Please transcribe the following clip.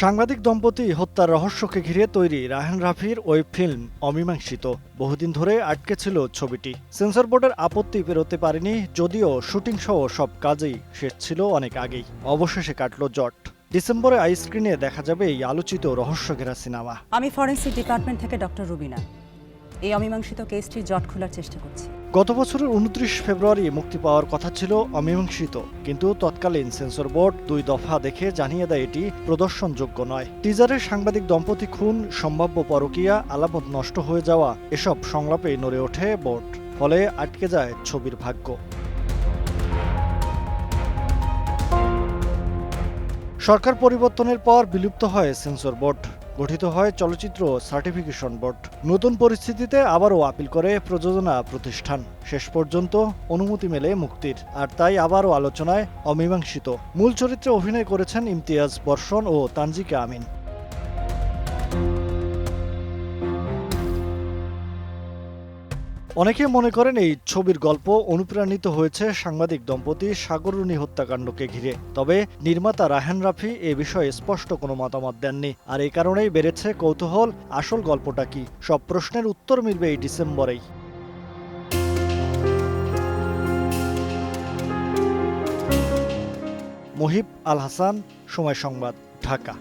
সাংবাদিক দম্পতি হত্যার রহস্যকে ঘিরে তৈরি রায়হান রাফির ওয়েব ফিল্ম অমীমাংসিত বহুদিন ধরে আটকে ছিল ছবিটি। সেন্সর বোর্ডের আপত্তি পেরোতে পারেনি, যদিও শুটিং সহ সব কাজেই শেষ ছিল অনেক আগেই। অবশেষে কাটল জট। ডিসেম্বরে আইস্ক্রিনে দেখা যাবে এই আলোচিত রহস্যঘেরা সিনেমা। আমি ফরেন্সিক ডিপার্টমেন্ট থেকে ডক্টর রুবিনা। এই অমীমাংসিত কেসটির জট খোলার চেষ্টা করছি। গত বছরের ২৯ ফেব্রুয়ারি মুক্তি পাওয়ার কথা ছিল অমীমাংসিত, কিন্তু তৎকালীন সেন্সর বোর্ড ২ দফা দেখে জানিয়ে দেয় এটি প্রদর্শনযোগ্য নয়। টিজারে সাংবাদিক দম্পতি খুন, সম্ভাব্য পরকীয়া, আলামত নষ্ট হয়ে যাওয়া এসব সংলাপে নড়ে ওঠে বোর্ড, ফলে আটকে যায় ছবির ভাগ্য। সরকার পরিবর্তনের পর বিলুপ্ত হয় সেন্সর বোর্ড, গঠিত হয় চলচ্চিত্র সার্টিফিকেশন বোর্ড। নতুন পরিস্থিতিতে আবারও আপিল করে প্রযোজনা প্রতিষ্ঠান। শেষ পর্যন্ত অনুমতি মেলে মুক্তির, আর তাই আবারও আলোচনায় অমীমাংসিত। মূল চরিত্রে অভিনয় করেছেন ইমতিয়াজ, বর্ষণ ও তানজিকা আমিন। অনেকে মনে করেন এই ছবির গল্প অনুপ্রাণিত হয়েছে সাংবাদিক দম্পতি সাগররুনি হত্যাকাণ্ডকে ঘিরে। তবে নির্মাতা রায়হান রাফি এ বিষয়ে স্পষ্ট কোনো মতামত দেননি, আর এই কারণেই বেড়েছে কৌতূহল, আসল গল্পটা কি। সব প্রশ্নের উত্তর মিলবে এই ডিসেম্বরেই। মুহিব আল হাসান, সময় সংবাদ, ঢাকা।